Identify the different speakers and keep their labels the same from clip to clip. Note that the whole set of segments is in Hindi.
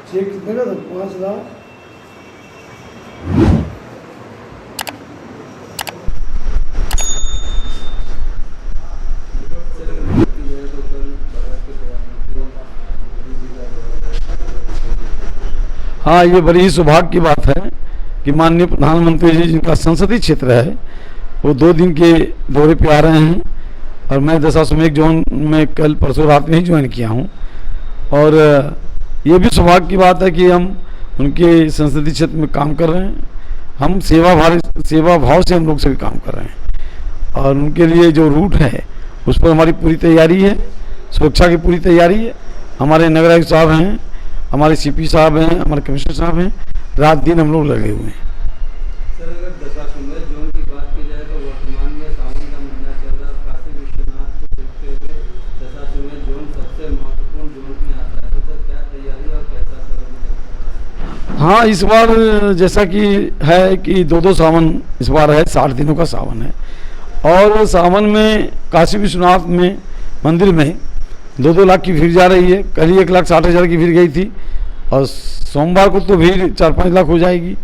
Speaker 1: चेक कितने का था? 5 लाख।
Speaker 2: हाँ, ये बड़ी ही सौभाग्य की बात है कि माननीय प्रधानमंत्री जी, जिनका संसदीय क्षेत्र है, वो 2 दिन के दौरे पे आ रहे हैं और मैं दशाश्वमेध जोन में कल परसों रात में ही ज्वाइन किया हूँ। और ये भी सौभाग्य की बात है कि हम उनके संसदीय क्षेत्र में काम कर रहे हैं। हम सेवा भाव से हम लोग सभी काम कर रहे हैं और उनके लिए जो रूट है उस पर हमारी पूरी तैयारी है, सुरक्षा की पूरी तैयारी है। हमारे नगर आयुक्त साहब हैं, हमारे सीपी साहब हैं, हमारे कमिश्नर साहब हैं, रात दिन हम लोग लगे हुए हैं।
Speaker 3: सर, अगर दशाश्वमेध जोन की बात की जाए तो वर्तमान में सावन का महीना चल रहा है। काशी विश्वनाथ को देखते हुए दशाश्वमेध जोन सबसे महत्वपूर्ण जोन में आता है, तो सर क्या तैयारी और कैसा सर?
Speaker 2: हाँ, इस बार जैसा कि है कि 2 सावन इस बार है, 60 दिनों का सावन है और सावन में काशी विश्वनाथ में मंदिर में 2 लाख की भीड़ जा रही है। कल ही 1,60,000 की भीड़ गई थी और सोमवार को तो भीड़ 4-5 लाख हो जाएगी।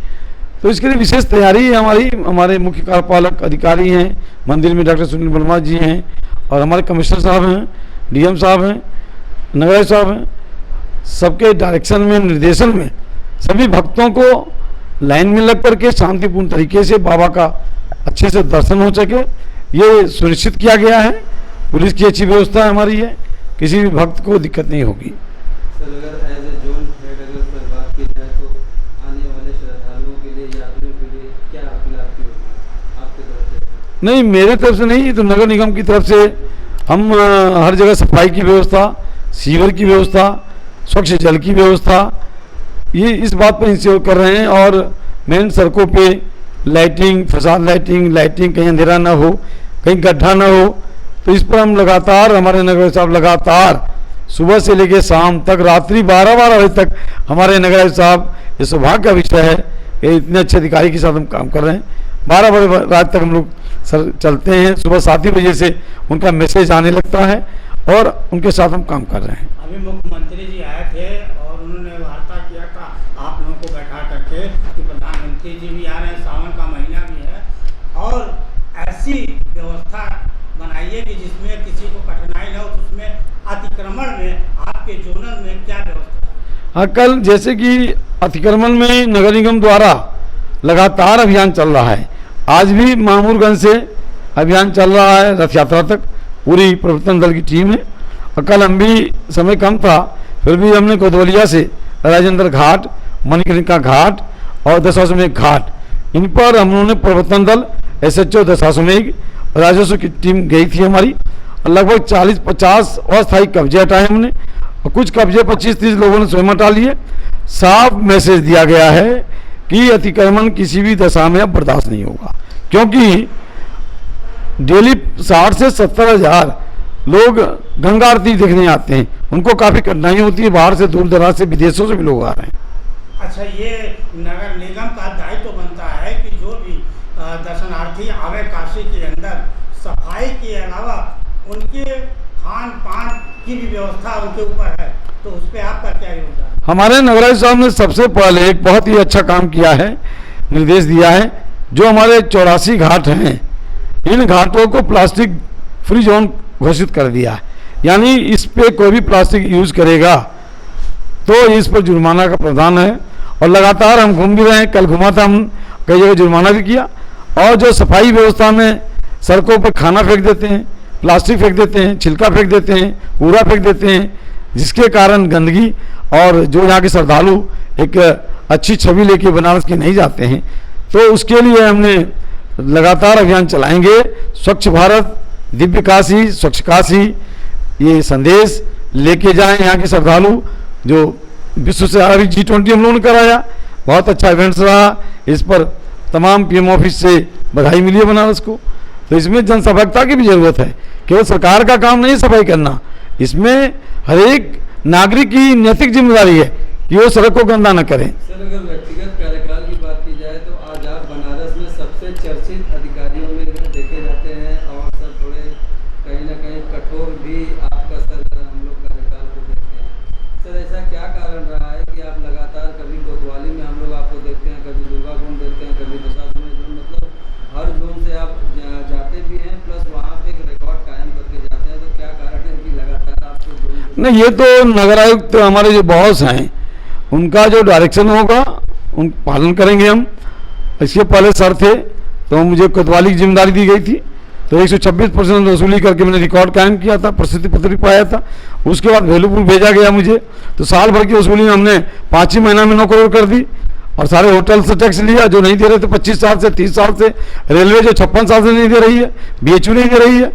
Speaker 2: तो इसके लिए विशेष तैयारी है हमारी। हमारे मुख्य कार्यपालक अधिकारी हैं मंदिर में, डॉक्टर सुनील वर्मा जी हैं और हमारे कमिश्नर साहब हैं, डीएम साहब हैं, नगर साहब हैं। सबके डायरेक्शन में, निर्देशन में सभी भक्तों को लाइन में लग करके शांतिपूर्ण तरीके से बाबा का अच्छे से दर्शन हो सके, ये सुनिश्चित किया गया है। पुलिस की अच्छी व्यवस्था हमारी है, किसी भी भक्त को दिक्कत नहीं होगी।
Speaker 3: सर, अगर एज ए जोन हेड अगर सर बात की जाए तो आने वाले श्रद्धालुओं के लिए, यात्रियों के लिए क्या अपील आपकी होगी आपकी तरफ से?
Speaker 2: नहीं, मेरे तरफ से नहीं, तो नगर निगम की तरफ से हम हर जगह सफाई की व्यवस्था, सीवर की व्यवस्था, स्वच्छ जल की व्यवस्था, ये इस बात पर इंश्योर कर रहे हैं। और मेन सड़कों पे लाइटिंग, फसाद लाइटिंग कहीं अंधेरा ना हो, कहीं गड्ढा ना हो, तो इस पर हम लगातार, हमारे नगर साहब लगातार सुबह से लेकर शाम तक, रात्रि 12 बजे तक हमारे नगर साहब, ये सौभाग्य का विषय है कि इतने अच्छे अधिकारी के साथ हम काम कर रहे हैं। 12 बजे रात तक हम लोग सर चलते हैं। सुबह 7 ही बजे से उनका मैसेज आने लगता है और उनके साथ हम काम कर रहे हैं।
Speaker 4: अभी मुख्यमंत्री जी आए थे और उन्होंने वार्ता किया था आप लोगों को बैठा करके कि प्रधानमंत्री जी भी आ रहे हैं, सावन का महीना भी है और ऐसी व्यवस्था बनाइए कि जिसमें किसी को कठिनाई न हो। तो उसमें अतिक्रमण में आपके जोनल में क्या व्यवस्था है?
Speaker 2: हाँ, कल जैसे कि अतिक्रमण में नगर निगम द्वारा लगातार अभियान चल रहा है। आज भी मामूरगंज से अभियान चल रहा है रथ यात्रा तक, पूरी प्रवर्तन दल की टीम है। और कल हम भी, समय कम था फिर भी हमने कोतवालिया से राजेंद्र घाट, मणिकर्णिका घाट और दशाश्वमेध घाट, इन पर हम लोगों ने प्रवर्तन दल, SHO दशाश्वमेध, राजस्व की टीम गई थी हमारी और लगभग 40-50 अस्थायी कब्जे हटाए हमने और कुछ कब्जे 25-30 लोगों ने स्वयं हटा लिए। साफ मैसेज दिया गया है कि अतिक्रमण किसी भी दशा में अब बर्दाश्त नहीं होगा, क्योंकि डेली 60 से 70 हज़ार लोग गंगा आरती देखने आते हैं। उनको काफ़ी कठिनाई होती है, बाहर से, दूर दराज से, विदेशों से भी लोग आ रहे हैं।
Speaker 4: अच्छा, ये नगर निगम का दायित्व तो बनता है कि जो भी दर्शनार्थी आवे काशी के अंदर, सफाई के अलावा उनके खान पान की भी व्यवस्था उनके ऊपर है, तो उस पर आपका क्या योगदान?
Speaker 2: हमारे नगराज साहब ने सबसे पहले एक बहुत ही अच्छा काम किया है, निर्देश दिया है। जो हमारे 84 घाट हैं, इन घाटों को प्लास्टिक फ्री जोन घोषित कर दिया है। यानी इस पे कोई भी प्लास्टिक यूज करेगा तो इस पर जुर्माना का प्रावधान है और लगातार हम घूम भी रहे हैं। कल घुमा था, हम कई जगह जुर्माना भी किया। और जो सफाई व्यवस्था में सड़कों पर खाना फेंक देते हैं, प्लास्टिक फेंक देते हैं, छिलका फेंक देते हैं, कूड़ा फेंक देते हैं, जिसके कारण गंदगी और जो यहाँ के श्रद्धालु एक अच्छी छवि लेके बनारस के नहीं जाते हैं, तो उसके लिए हमने लगातार अभियान चलाएंगे। स्वच्छ भारत, दिव्य काशी, स्वच्छ काशी, ये संदेश लेके जाएं यहाँ के श्रद्धालु। जो विश्व से अभी G20 हम लोगों ने कराया, बहुत अच्छा इवेंट्स रहा। इस पर तमाम PM ऑफिस से बधाई मिली है बनारस को। तो इसमें जनसहभागिता की भी जरूरत है, केवल सरकार का काम नहीं सफाई करना, इसमें हर एक नागरिक की नैतिक जिम्मेदारी है कि वो सड़क को गंदा न करें।
Speaker 3: सर, अगर व्यक्तिगत कार्यकाल की बात की जाए तो आज आप बनारस में सबसे चर्चित अधिकारियों में देखे जाते हैं और सर थोड़े कहीं ना कहीं कठोर भी आपका सर हम लोग कार्यकाल को देखते हैं। सर, ऐसा क्या कारण रहा है कि आप लगा
Speaker 2: नहीं, ये तो नगर आयुक्त हमारे जो बॉस हैं उनका जो डायरेक्शन होगा उन पालन करेंगे हम। इसके पहले सर थे तो मुझे कोतवाली की जिम्मेदारी दी गई थी, तो 126% वसूली करके मैंने रिकॉर्ड कायम किया था, प्रसिद्धि पत्र पाया था। उसके बाद वेलुपुर भेजा गया मुझे, तो साल भर की वसूली हमने 5 ही महीना में 9 करोड़ कर दी। और सारे होटल से टैक्स लिया जो नहीं दे रहे थे 25 साल से, 30 साल से। रेलवे जो 56 साल से नहीं दे रही है, BHU नहीं दे रही है,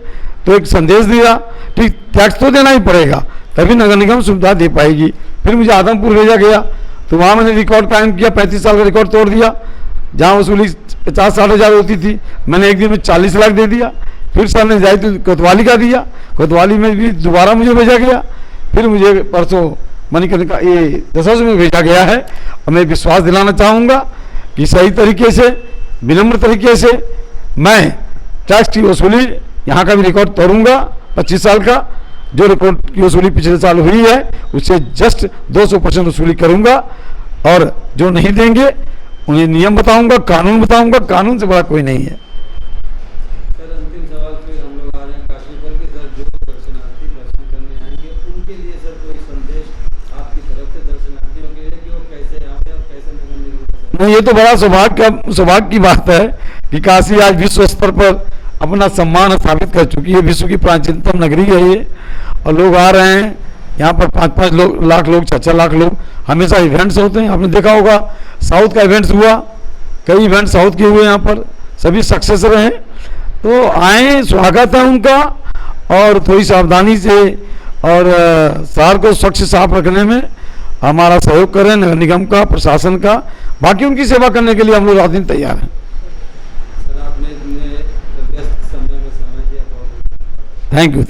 Speaker 2: तो एक संदेश दिया कि टैक्स तो देना ही पड़ेगा, तभी नगर निगम सुविधा दे पाएगी। फिर मुझे आदमपुर भेजा गया, तो वहाँ मैंने रिकॉर्ड कायम किया, 35 साल का रिकॉर्ड तोड़ दिया। जहाँ वसूली 50-60 हज़ार होती थी, मैंने एक दिन में 40 लाख दे दिया। फिर सर ने जाए तो कोतवाली का दिया, कोतवाली में भी दोबारा मुझे भेजा गया। फिर मुझे परसों मणिकर्णिका ये दसासू में भेजा गया है। और मैं विश्वास दिलाना चाहूँगा कि सही तरीके से, विनम्र तरीके से मैं टैक्स की वसूली यहाँ का भी रिकॉर्ड तोड़ूंगा। 25 साल का जो रिकॉर्ड की वसूली पिछले साल हुई है उससे जस्ट 200% वसूली करूंगा। और जो नहीं देंगे उन्हें नियम बताऊंगा, कानून बताऊंगा, कानून से बड़ा कोई नहीं है।
Speaker 3: सर अंतिम सवाल फिर हम लोग आ रहे हैं काशी पर कि सर जो दर्शनार्थी दर्शन करने आएंगे उनके लिए सर कोई संदेश आपकी तरफ से दर्शनार्थियों के लिए कि वो कैसे आए और कैसे नगर निगम।
Speaker 2: नहीं, ये तो बड़ा सौभाग्य की बात है कि काशी आज विश्व स्तर पर अपना सम्मान स्थापित कर चुकी है। विश्व की प्राचीनतम नगरी है ये, और लोग आ रहे हैं यहाँ पर 5-5 लाख लोग, 6-6 लाख लोग। हमेशा इवेंट्स होते हैं, आपने देखा होगा साउथ का इवेंट्स हुआ, कई इवेंट साउथ के हुए यहाँ पर, सभी सक्सेस रहे। तो आए, स्वागत है उनका। और थोड़ी सावधानी से और शहर को स्वच्छ साफ रखने में हमारा सहयोग करें, नगर निगम का, प्रशासन का। बाकी उनकी सेवा करने के लिए हम लोग रात दिन तैयार हैं।
Speaker 3: सर आपने व्यस्त समय में समय दिया, बहुत
Speaker 2: थैंक यू।